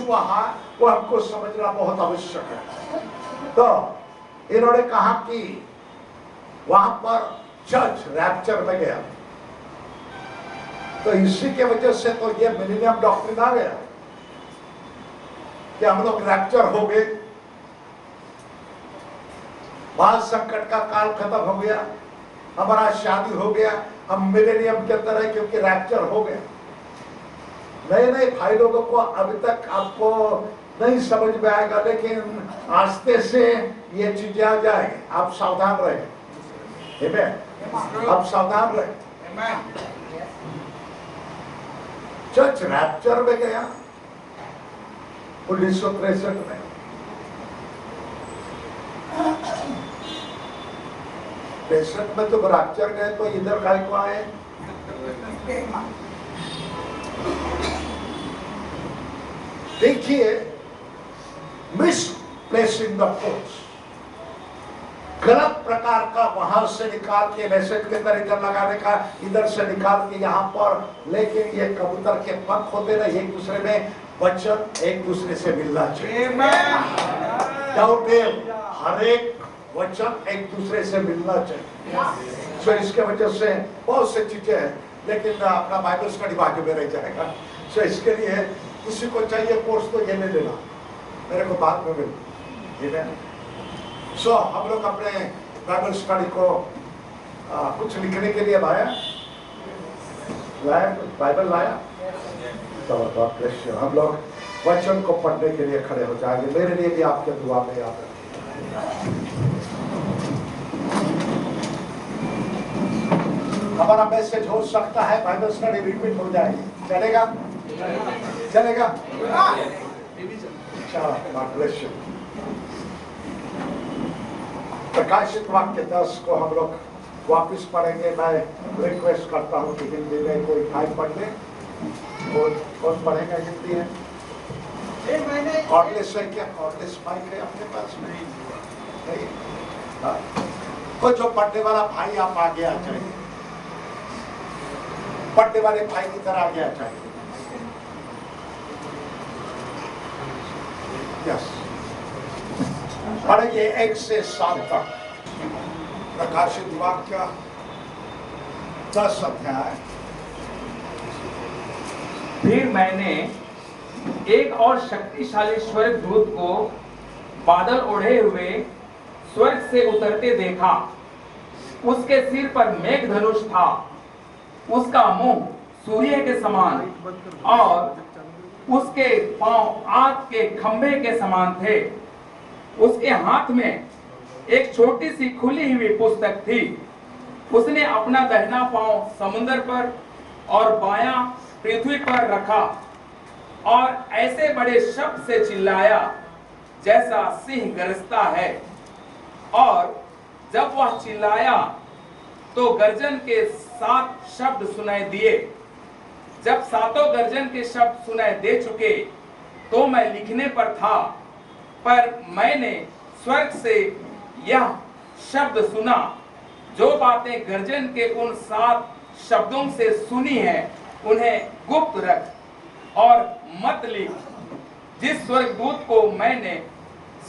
वहां वो हमको समझना बहुत आवश्यक है। तो इन्होंने कहा कि वहां पर चर्च रैप्चर में गया, तो इसी के वजह से तो ये मिलेनियम डॉक्ट्रिन आ गया कि हम लोग रैप्चर हो गए, महान संकट का काल खत्म हो गया, हमारा शादी हो गया, हम मिलेनियम के अंदर है क्योंकि रैप्चर हो गया। नए भाई लोगों को अभी तक आपको नहीं समझ में आएगा, लेकिन आस्ते से ये चीजें आ जाएंगे। आप सावधान रहे, आप सावधान रहे। चर्च रैप्चर में गया 1963 में। पेशेंट में तो रैप्चर गए तो इधर काय को आए? देखिए, मिसप्लेसिंग द फोर्स, गलत प्रकार का वहां से निकाल के मैसेज के अंदर इधर लगाने का, इधर से निकाल के यहाँ पर, लेकिन ये कबूतर के पंख होते ना, एक दूसरे में वचन एक दूसरे से मिलना चाहिए। हर एक वचन एक दूसरे से मिलना चाहिए। सो इसके वजह से बहुत सी चीजें हैं, लेकिन अपना बाइबल स्टडी बाकी में रह जाएगा। सो इसके लिए किसी को चाहिए कोर्स तो ये ले लेना, मेरे को बाद में मिल। सो हम लोग अपने बाइबल स्टडी को कुछ लिखने के लिए लाया, बाइबल लाया। तो हम लोग वचन को पढ़ने के लिए खड़े हो जाएंगे। मेरे लिए भी आपके दुआ में याद रखिए। हमारा मैसेज हो सकता है बाइबल स्टडी रिपीट हो जाएगी, चलेगा? चलेगा? प्रकाशित वाक्य 10 को हम लोग वापिस पढ़ेंगे। मैं रिक्वेस्ट करता हूँ कि हिंदी में कोई भाई पढ़ ले। कौन पढ़ेगा हिंदी है? कॉर्डलेस है क्या? कॉर्डलेस माइक है अपने पास? नहीं। तो जो पढ़ने वाला भाई आप आगे आ जाइए, पढ़ने वाले भाई की तरह आगे आ जाइए। यस, पढ़ेंगे 1 से 7 तक प्रकाशित वाक्य 10 अध्याय। फिर मैंने एक और शक्तिशाली स्वर्गदूत को बादल ओढ़े हुए स्वर्ग से उतरते देखा। उसके सिर पर मेघधनुष था, उसका मुंह सूर्य के समान और उसके पांव आग के खंभे के समान थे। उसके हाथ में एक छोटी सी खुली हुई पुस्तक थी। उसने अपना दाहिना पांव समुद्र पर और बायां पृथ्वी पर रखा और ऐसे बड़े शब्द से चिल्लाया जैसा सिंह गरजता है। और जब वह चिल्लाया तो गर्जन के 7 शब्द सुनाई दिए। जब 7 गर्जन के शब्द सुनाई दे चुके तो मैं लिखने पर था, पर मैंने स्वर्ग से यह शब्द सुना, जो बातें गर्जन के उन 7 शब्दों से सुनी है उन्हें गुप्त रख और मत लिख। जिस स्वर्गदूत को मैंने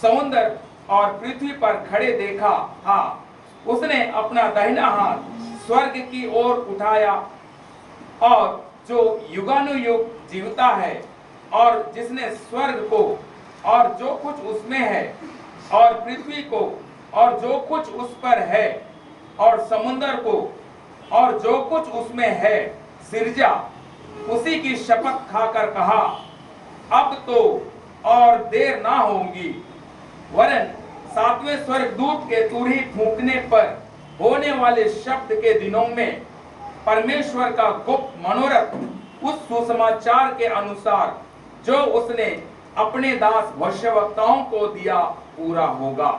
समुद्र और पृथ्वी पर खड़े देखा था, उसने अपना दाहिना हाथ स्वर्ग की ओर उठाया और जो युगानुयुग जीवता है और जिसने स्वर्ग को और जो कुछ उसमें है और पृथ्वी को और जो कुछ उस पर है और समुद्र को और जो कुछ उसमें है सिरजा, उसी की शपथ खाकर कहा, अब तो और देर ना होगी, वरन 7वें स्वर्गदूत के तुरही फूंकने पर होने वाले शब्द के दिनों में परमेश्वर का गुप्त मनोरथ उस सुसमाचार के अनुसार जो उसने अपने दास भविष्यवक्ताओं को दिया पूरा होगा।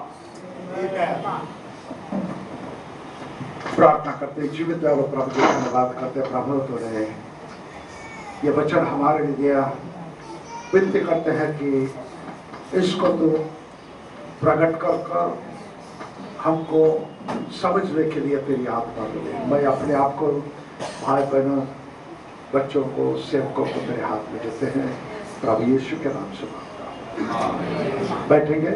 प्रार्थना करते जीवित और प्रभु को धन्यवाद करते। प्रभु तो रहे ये वचन हमारे लिए विनती करते हैं कि इसको तो प्रकट कर हमको समझने के लिए तेरी आत्मा दे। मैं अपने आप को, भाई बहनों, बच्चों को, सेवकों को तेरे हाथ में देते हैं। प्रभु यीशु के नाम से मांगता हूं। बैठेंगे।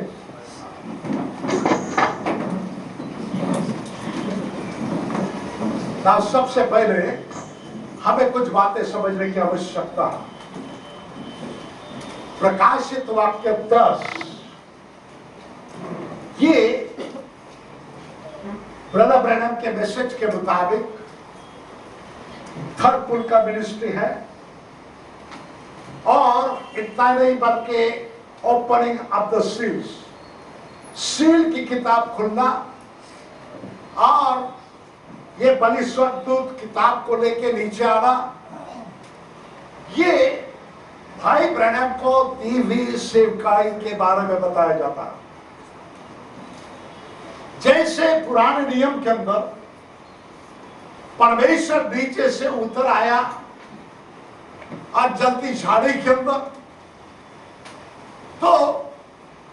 ना सबसे पहले हमें कुछ बातें समझने की आवश्यकता है। प्रकाशित वाक्य 10 ये ब्रदर ब्रैनम के मैसेज के मुताबिक थर्ड पुल का मिनिस्ट्री है, और इतना नहीं बल्कि opening of the seals, seal की किताब खुलना, और ये बलि स्वर्गदूत किताब को लेके नीचे आना, ये भाई ब्रैनम को दी हुई सेवकाई के बारे में बताया जाता है। जैसे पुराने नियम के अंदर परमेश्वर नीचे से उतर आया और जलती झाड़ी के अंदर, तो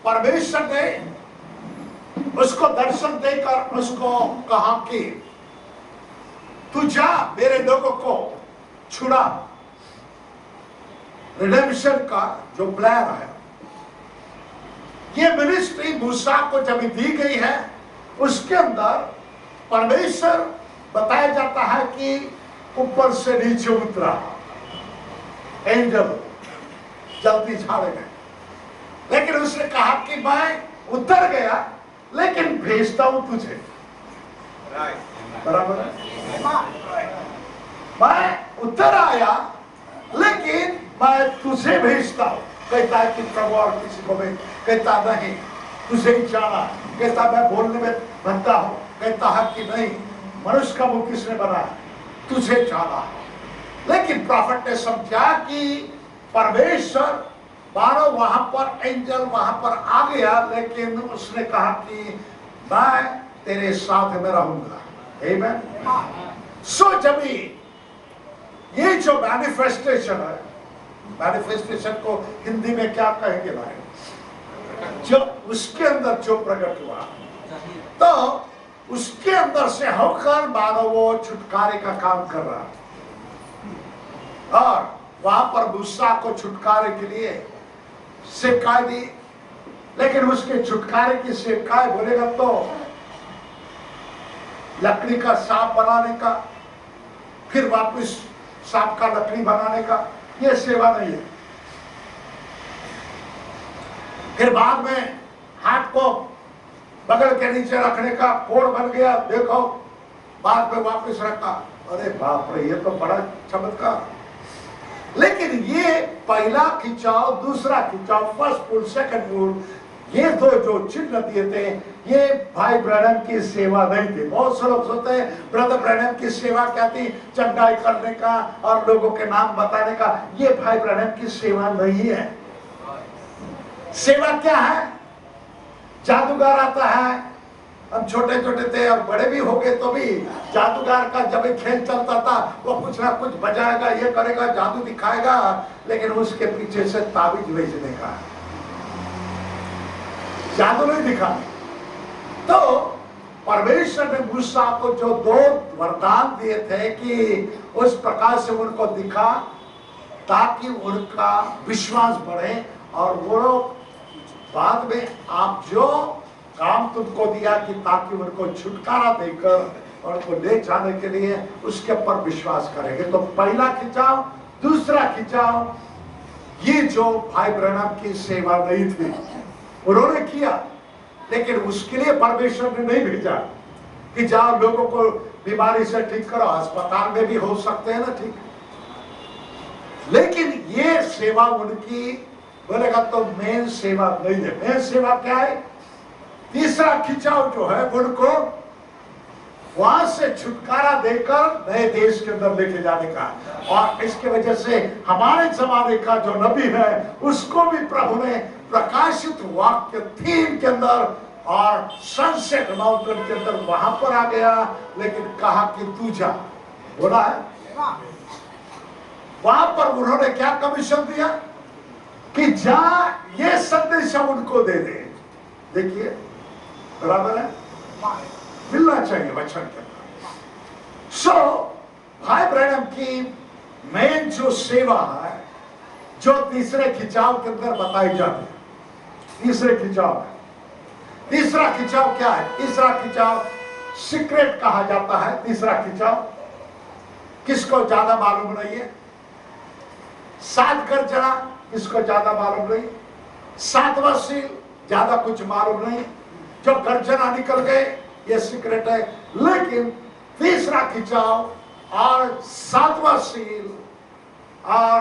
परमेश्वर ने उसको दर्शन देकर उसको कहा कि तू जा मेरे लोगों को छुड़ा। रिडेम्पशन का जो प्लान है, ये मिनिस्ट्री मूसा को जब दी गई है, उसके अंदर परमेश्वर बताया जाता है कि ऊपर से नीचे उतरा एंजल जल्दी झाड़े में, लेकिन उसने कहा कि मैं उतर गया लेकिन भेजता हूं तुझे। बराबर है? मैं उतर आया लेकिन मैं तुझे भेजता हूं। कहता है कि प्रभु और किसी को भी, कहता नहीं तुझे ही जाना, कहता मैं बोलने में बनता हूं, कहता है कि नहीं मनुष्य का मुंह किसने बनाया, तुझे जाना। लेकिन प्रॉफिट ने समझा कि परमेश्वर बारह वहां पर एंजल वहां पर आ गया, लेकिन उसने कहा कि मैं तेरे साथ में रहूंगा। आमेन। सो जब ये जो मैनिफेस्टेशन है, मैनिफेस्टेशन को हिंदी में क्या कहेंगे भाई, जो उसके अंदर जो प्रकट हुआ, तो उसके अंदर से होकर मानो वो छुटकारे का काम कर रहा है, और वहां पर मूसा को छुटकारे के लिए सेवकाई दी। लेकिन उसके छुटकारे की सेवकाई बोलेगा तो लकड़ी का सांप बनाने का, फिर वापस सांप का लकड़ी बनाने का, यह सेवा नहीं है। फिर बाद में हाथ को बगल के नीचे रखने का कोड बन गया, देखो बाद में वापस रखा, अरे बाप रे ये तो बड़ा चमत्कार। लेकिन ये पहला खिंचाव, दूसरा खिंचाव, फर्स्ट पुल, सेकंड पुल, ये दो जो चिन्ह दिए थे, ये भाई ब्रैनम की सेवा नहीं थी। बहुत से लोग सोचते हैं ब्रदर ब्रैनम की सेवा क्या थी, चंगाई करने का और लोगों के नाम बताने का। ये भाई ब्रैनम की सेवा नहीं है। सेवा क्या है? जादूगर आता है, हम छोटे छोटे थे और बड़े भी हो गए तो भी जादूगर का जब खेल चलता था, वो कुछ ना कुछ बजाएगा, ये करेगा, जादू दिखाएगा, लेकिन उसके पीछे से ताबीज बेचने का, जादू नहीं दिखा। तो परमेश्वर ने मूसा को जो दो वरदान दिए थे कि उस प्रकार से उनको दिखा ताकि उनका विश्वास बढ़े, और वो लोग बाद में आप जो काम तुमको दिया कि ताकि उनको छुटकारा देकर उनको ले जाने के लिए उसके ऊपर विश्वास करेंगे। तो पहला खिंचाव, दूसरा खिंचाव, ये जो भाई ब्रैनम की सेवा नहीं थी, उन्होंने किया, लेकिन उसके लिए परमेश्वर ने नहीं भेजा कि जाओ लोगों को बीमारी से ठीक करो, अस्पताल में भी हो सकते हैं ना ठीक, लेकिन ये सेवा उनकी बोलेगा तो मेन सेवा नहीं है। मेन सेवा क्या है? तीसरा खिंचाव जो है उनको वहां से छुटकारा देकर नए देश के अंदर लेके जाने का, और इसके वजह से हमारे जमाने का जो नबी है उसको भी प्रभु ने प्रकाशित वाक्य थीम के अंदर और सनसेट माउंटेन के अंदर वहां पर आ गया, लेकिन कहा कि तू जा, बोला है। वहां पर उन्होंने क्या कमीशन दिया कि जा ये संदेश उनको दे दे। देखिए बराबर है, मिलना चाहिए वचन के अंदर। सो भाई ब्रैनम की मेन जो सेवा है जो तीसरे खिंचाव के अंदर बताई जाती है। तीसरे खिंचाव, तीसरा खिंचाव क्या है? तीसरा खिंचाव सीक्रेट कहा जाता है। तीसरा खिंचाव किसको ज्यादा मालूम नहीं है? 7 गर्जना किसको ज्यादा मालूम नहीं? 7वां सील ज्यादा कुछ मालूम नहीं। जो गर्जना निकल गए ये सीक्रेट है। लेकिन तीसरा खिंचाव और 7वां सील और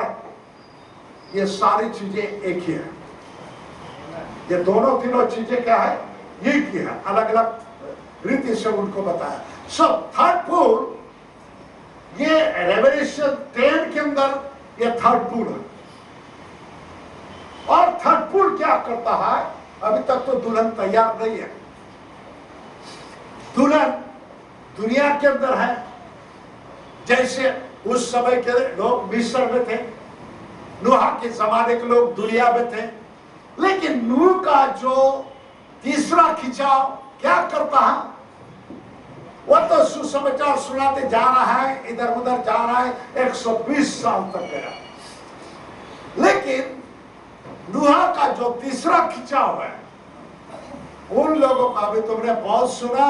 ये सारी चीजें एक ही है। ये दोनों तीनों चीजें क्या है? एक ही है, अलग अलग रीति से उनको बताया। सो थर्ड पूल, ये रेवलेशन 10 के अंदर ये थर्ड पूल है। और थर्ड पूल क्या करता है? अभी तक तो दुल्हन तैयार नहीं है। दुल्हन दुनिया के अंदर है। जैसे उस समय के लोग मिस्र में थे, नूह के जमाने के लोग दुनिया में थे। लेकिन नूह का जो तीसरा खिंचाव क्या करता है? वो तो सुसमाचार सुनाते जा रहा है, इधर उधर जा रहा है, 120 साल तक गया। लेकिन नूह का जो तीसरा खिंचाव है, उन लोगों का अभी तुमने बहुत सुना,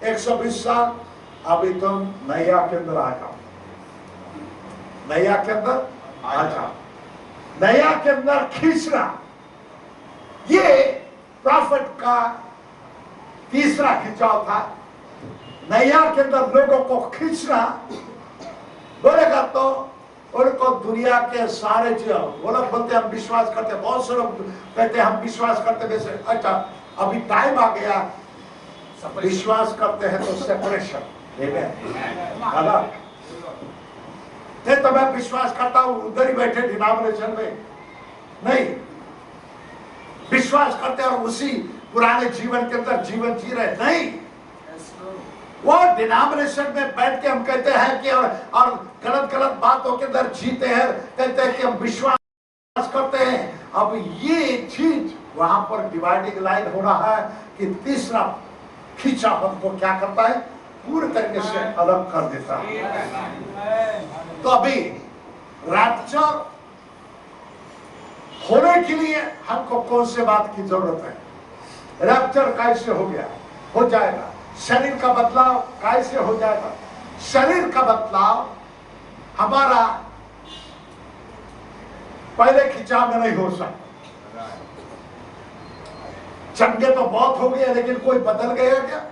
120 साल, अभी तुम नैया के अंदर आ जाओ, नैया के अंदर आ जाओ। नैया के अंदर खींचना, ये प्रॉफिट का तीसरा खिंचाव था। नैया के अंदर लोगों को खींचना बोलेगा तो उनको दुनिया के सारे चीज, वो लोग बोलते हम विश्वास करते, बहुत से लोग कहते हम विश्वास करते। वैसे अच्छा अभी टाइम आ गया, विश्वास करते हैं तो सेपरेशन, तो मैं विश्वास करता हूं उधर ही बैठे डिनोमिनेशन में नहीं, विश्वास करते और उसी पुराने जीवन के अंदर जीवन जी रहे नहीं। वो डिनोमिनेशन में बैठ के हम कहते हैं कि और गलत गलत बातों के अंदर जीते हैं, कहते हैं कि हम विश्वास करते हैं। अब ये चीज वहां पर डिवाइडिंग लाइन हो रहा है कि तीसरा खींचा हमको क्या करता है? पूरी तरीके से अलग कर देता है। तो अभी रैप्चर होने के लिए हमको कौन से बात की जरूरत है? रैप्चर कैसे हो गया? हो जाएगा। शरीर का बदलाव कैसे हो जाएगा? शरीर का बदलाव हमारा पहले खिंचाव में नहीं हो सकता। चंगे तो बहुत हो गए लेकिन कोई बदल गया क्या?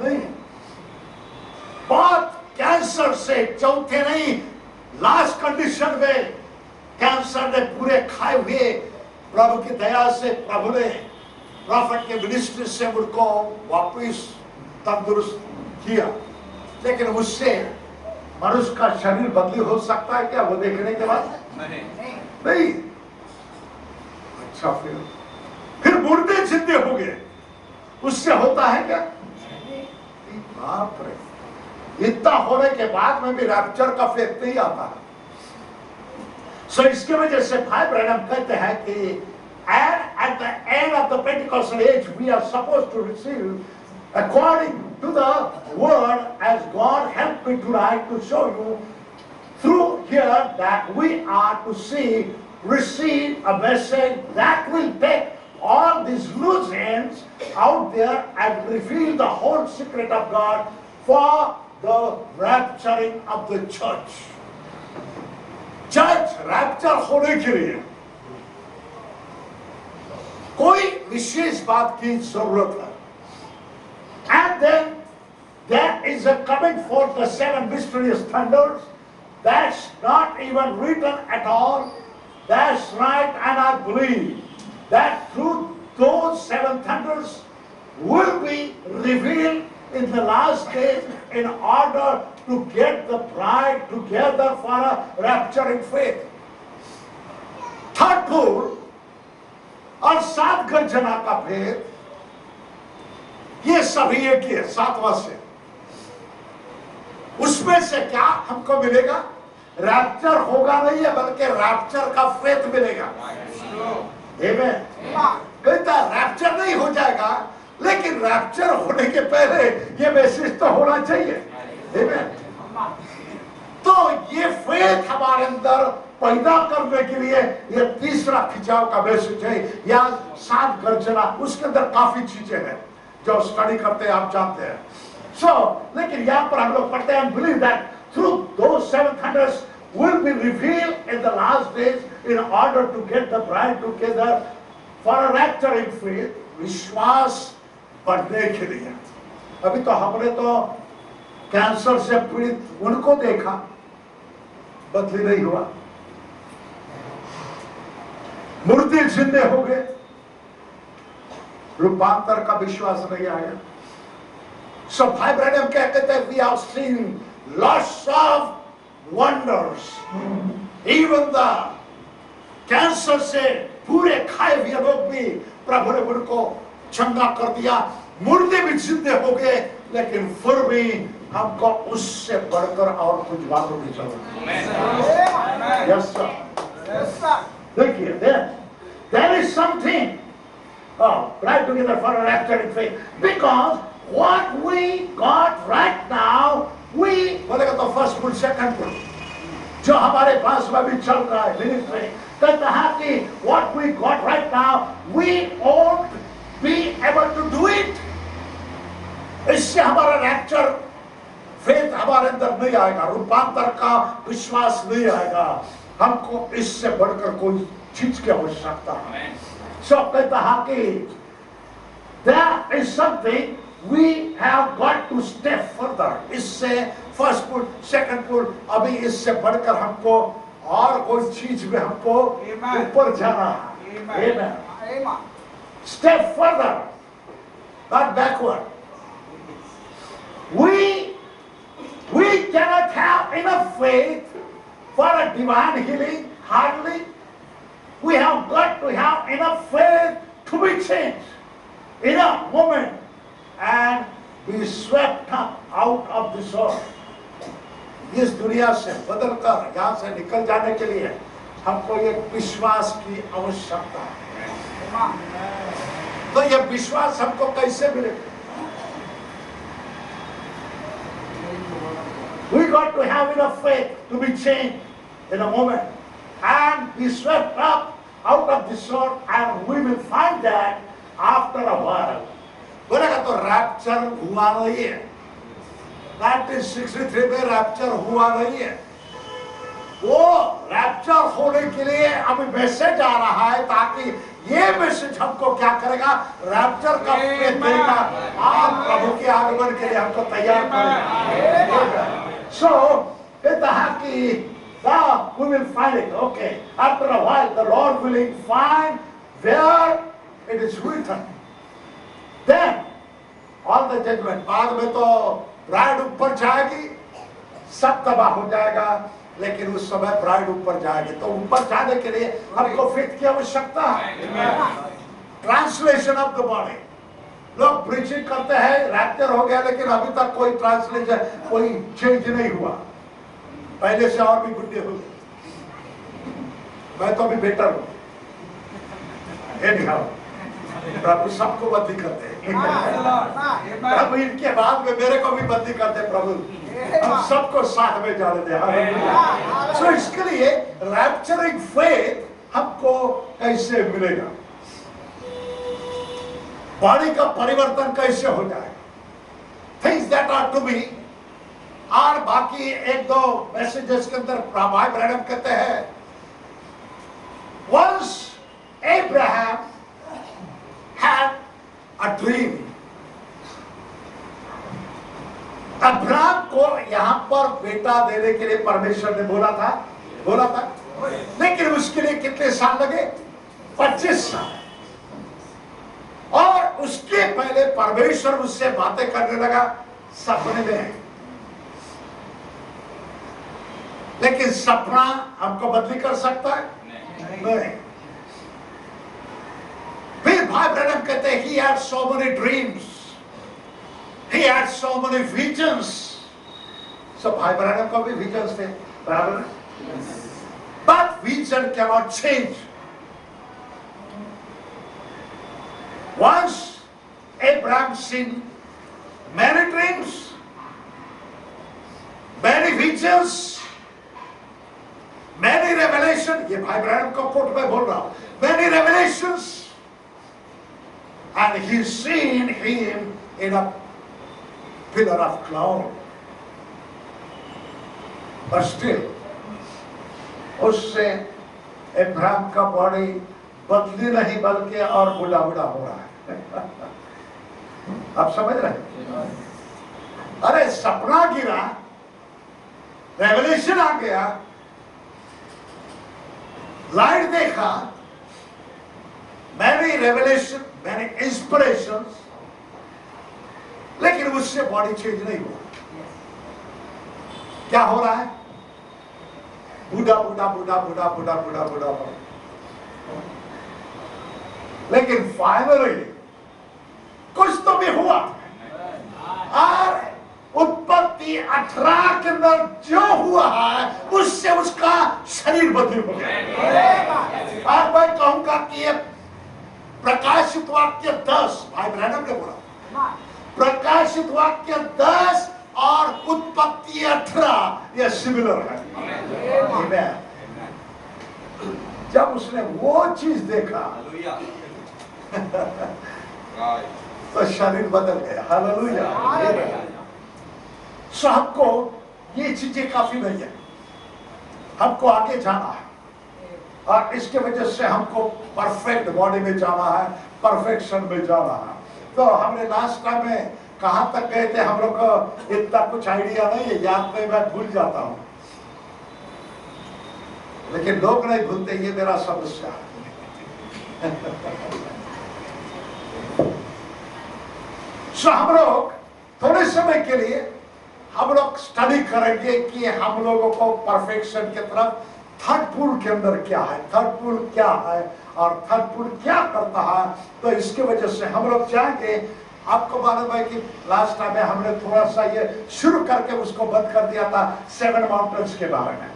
नहीं। बहुत कैंसर से चौथे नहीं, लास्ट कंडीशन में कैंसर ने पूरे खाए हुए, प्रभु की दया से प्रभु ने प्रॉफिट के मिनिस्ट्री से उनको वापस तंदुरुस्त किया। लेकिन उससे मनुष्य का शरीर बदली हो सकता है क्या वो देखने के बाद? नहीं। अच्छा फिर मुर्दे जिंदे हो गए, उससे होता है क्या? बाप रे, इतना होने के बाद में भी रैप्चर का फेथ नहीं आता है। सो इसके वजह से भाई ब्रैनम कहते हैं कि at the end of the Pentecostal age we are supposed to receive according to the word as God helped me tonight to show you through here that we are to receive a message that will take all these loose ends out there and reveal the whole secret of God for the rapturing of the church. Church rapture होने के लिए कोई विशेष बात की जरूरत है। And then there is a coming forth the 7 mysterious thunders. That's not even written at all. That's right, and I believe that through those 7 thunders will be revealed in the last days in order to get the bride together for a rapturing faith. Third pool और 7 गर्जना का भेद, ये सभी एक ही है 7वां से। उसमें से क्या हमको मिलेगा? रैप्चर होगा नहीं है बल्कि रैप्चर का फेथ मिलेगा। आमेन। कहता रैप्चर नहीं हो जाएगा लेकिन रैप्चर होने के पहले ये मैसेज तो होना चाहिए। आमेन। तो ये फेथ हमारे अंदर पैदा करने के लिए ये तीसरा खिंचाव का मैसेज है, या 7 गर्जना, उसके अंदर काफी चीजें हैं जो स्टडी करते हैं, आप जानते हैं। लेकिन यहाँ पर हम लोग पढ़ते हैं, believe that through those 7 thunders will be revealed in the last days in order to get the bride together for a rapture in faith, विश्वास बढ़ने के लिए। अभी तो हमने तो कैंसर से पीड़ित उनको देखा, बदली नहीं हुआ, मुर्दे जिंदे हो गए, रूपांतर का विश्वास नहीं आया। सो भाई ब्रैनम कहते थे, we have seen lots of wonders, even the cancer से पूरे खाए हुए लोग भी प्रभु ने उनको चंगा कर दिया, मुर्दे भी जिंदे हो गए, लेकिन फिर भी हमको उससे बढ़कर और कुछ बातों की जरूरत है। यस सर, देखिए, there is something right together for a rapture in faith, because what we got right now, we बोलेगा तो फर्स्ट पुल सेकंड पुल जो हमारे पास में भी चल रहा है मिनिस्ट्री, कहता है कि what we got right now, we won't be able to do it। इससे हमारा रैप्चर फेथ हमारे अंदर नहीं आएगा, रूपांतर का विश्वास नहीं आएगा, हमको इससे बढ़कर कोई चीज की आवश्यकता है। सब कहता है कि there is something we have got to step further, इससे फर्स्ट पुल सेकंड पुल, अभी इससे बढ़कर हमको और कोई चीज में हमको ऊपर जाना है। Step further, not backward। We cannot have enough faith for a divine healing, hardly। We have got to have enough faith to be changed in a moment and be swept up out of this earth। इस दुनिया से बदलकर यहाँ से निकल जाने के लिए हमको ये विश्वास की आवश्यकता है। तो ये विश्वास हमको कैसे मिलेगा? We got to have enough faith to be changed in a moment and be swept up out of this earth, and we will find that after a while। बोलेगा तो रैप्चर हुआ नहीं है, 1963 में रैप्चर हुआ नहीं है। वो रैप्चर होने के लिए अभी मैसेज आ रहा है, ताकि ये मैसेज हमको क्या करेगा, रैप्चर का फेथ देगा, आप प्रभु के आगमन के लिए हमको तैयार करेगा। सो कहता है कि now we will find it, okay, after a while the Lord will find where it is written, then all the judgment। बाद में तो ब्राइड ऊपर जाएगी, सब तबाह हो जाएगा, लेकिन उस समय ब्राइड ऊपर जाएगी। तो ऊपर जाने के लिए हमको फेथ की आवश्यकता है। ट्रांसलेशन ऑफ द बॉडी, लोग प्रीचिंग करते हैं रैप्चर हो गया, लेकिन अभी तक कोई ट्रांसलेशन, कोई चेंज नहीं हुआ, पहले से और भी बुढ़े हो गए। मैं तो अभी बेटर हूं, प्रभु सबको बदली करते हैं, प्रभु इनके बाद में मेरे को भी बदली करते, प्रभु हम सबको साथ में जाने दे। सो इसके लिए रैप्चरिंग फेथ हमको कैसे मिलेगा, बॉडी का परिवर्तन कैसे हो जाएगा, things that are to be. और बाकी एक दो मैसेजेस के अंदर भाई ब्रैनम कहते हैं, once Abraham had a dream। Abraham को यहाँ पर बेटा देने के लिए परमेश्वर ने बोला था, लेकिन उसके लिए कितने साल लगे? 25 साल। और उसके पहले परमेश्वर उससे बातें करने लगा सपने में, लेकिन सपना हमको बदली कर सकता है? नहीं। फिर भाई ब्रैनम कहते हैं, he had so many dreams, he had so many visions। सब भाई ब्रैनम को भी विजन्स थे, बराबर, but vision cannot change। Once Abraham seen many dreams, many visions, Many revelation, ये भाई ब्रैनम का कोट में बोल रहा हूं, many revelations, and he seen him in a pillar of cloud, but still उससे अब्राहम का बॉडी बदली नहीं बल्कि और बुढ़ा बुढ़ा हो रहा है। आप समझ रहे हैं? अरे सपना गिरा, रेवलेशन आ गया, लाइट देखा, मैनी रेवलेशन, मैनी इंस्पिरेशंस, लेकिन उससे बॉडी चेंज नहीं हुआ। क्या हो रहा है? बूढ़ा बूढ़ा बूढ़ा बूढ़ा बूढ़ा बूढ़ा बूढ़ा। लेकिन फाइनली कुछ तो भी हुआ, और उत्पत्ति 18 के अंदर जो हुआ है उससे उसका शरीर बदल हो गया। और मैं कहूंगा कि ये प्रकाशित वाक्य 10, भाई ब्रैनम ने बोला, प्रकाशित वाक्य 10 और उत्पत्ति 18 ये सिमिलर है। जब उसने वो चीज देखा तो शरीर बदल गया। हालेलुया। सो हमको ये चीजें काफी नहीं है, हमको आगे जाना है, और इसके वजह से हमको परफेक्ट बॉडी में जाना है, परफेक्शन में जाना है। तो हमने लास्ट टाइम में कहां तक गए थे? हम लोग को इतना कुछ आइडिया नहीं है, याद में मैं भूल जाता हूं, लेकिन लोग नहीं भूलते, ये मेरा समस्या है। सो हम लोग थोड़े समय के लिए हम लोग स्टडी करेंगे कि हम लोगों को परफेक्शन की तरफ थर्ड पुल के अंदर क्या है, थर्ड पुल क्या है और थर्ड पुल क्या करता है। तो इसकी वजह से हम लोग जाएंगे। आपको मालूम है कि लास्ट टाइम में हमने थोड़ा सा ये शुरू करके उसको बंद कर दिया था 7 माउंटेन्स के बारे में।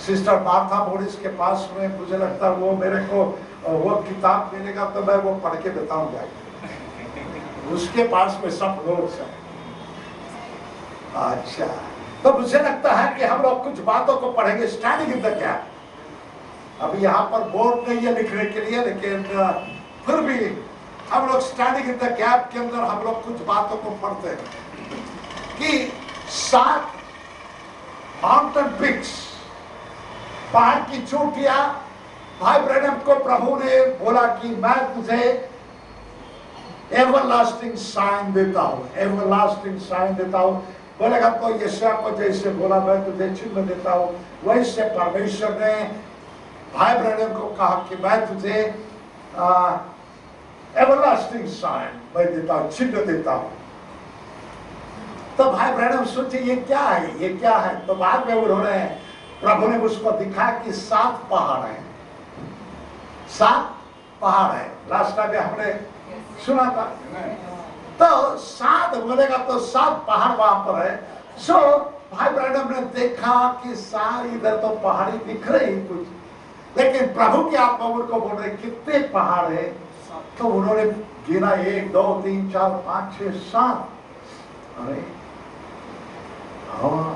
सिस्टर मार्था मोरिस के पास में मुझे लगता है वो मेरे को वो किताब मिलेगा तो मैं वो पढ़ के बताऊंगा। उसके पास में सब नोट्स है। अच्छा, तो मुझे लगता है कि हम लोग कुछ बातों को पढ़ेंगे। Standing in the gap. अभी यहाँ पर बोर्ड नहीं है लिखने के लिए, लेकिन फिर भी हम लोग स्टैंडिंग इन द गैप के अंदर हम लोग कुछ बातों को पढ़ते हैं कि 7 माउंटेन पिक्स, पहाड़ की चोटियां। भाई ब्रैनम को प्रभु ने बोला कि मैं तुझे एवरलास्टिंग साइन देता हूं, एवरलास्टिंग साइन देता हूं। बोलेगा तो यशायाह को जैसे बोला मैं तुझे चिन्ह देता हूं, वैसे परमेश्वर ने भाई ब्रैनम को कहा कि मैं तुझे एवरलास्टिंग साइन मैं देता हूं, चिन्ह देता हूं। तो भाई ब्रैनम सोचे ये क्या है, ये क्या है? तो बाद में उन्होंने प्रभु ने उसको दिखाया कि 7 पहाड़ है, 7 पहाड़ है। लास्ट टाइम हमने सुना था। तो 7 बोलेगा तो 7 पहाड़ वहां पर है। सो भाई ब्रैनम ने देखा कि सारी इधर तो पहाड़ी दिख रही कुछ, लेकिन प्रभु की आत्मा उनको बोल रहे कितने पहाड़ है? तो उन्होंने गिना 1 2 3 4 5 6 7। अरे हाँ,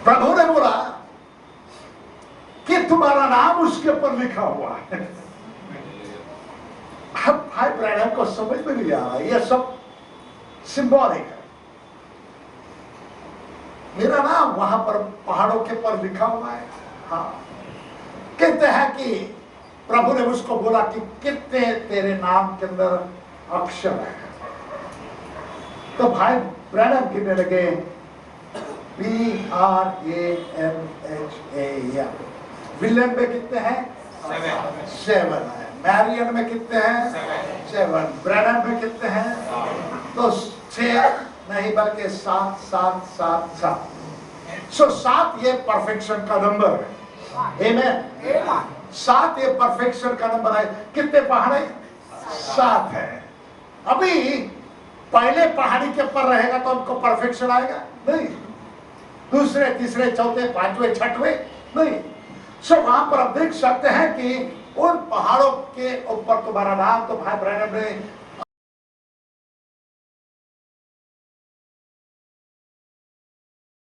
प्रभु ने बोला कि तुम्हारा नाम उसके ऊपर लिखा हुआ है। अब भाई ब्रैनम को समझ में नहीं आ रहा, ये सब सिंबॉलिक है। मेरा नाम वहां पर पहाड़ों के पर लिखा हुआ है। हाँ, कहते हैं कि प्रभु ने उसको बोला कि कितने तेरे नाम के अंदर अक्षर है। तो भाई ब्रैनम गिनने लगे PRAMHA। विलियम में कितने हैं? 7 है। मैरियन में कितने हैं? 7। ब्रैनम में कितने हैं? तो 6 नहीं बल्कि 7 7 7 7। सो 7 ये परफेक्शन का नंबर है। आमेन। 7 ये परफेक्शन का नंबर है। कितने पहाड़ है? 7 है। अभी पहले पहाड़ी के ऊपर रहेगा तो हमको परफेक्शन आएगा नहीं, दूसरे तीसरे चौथे पांचवे छठवे नहीं। सो वहां पर आप देख सकते हैं कि उन पहाड़ों के ऊपर तुम्हारा नाम, तो भाई ब्रैनम ने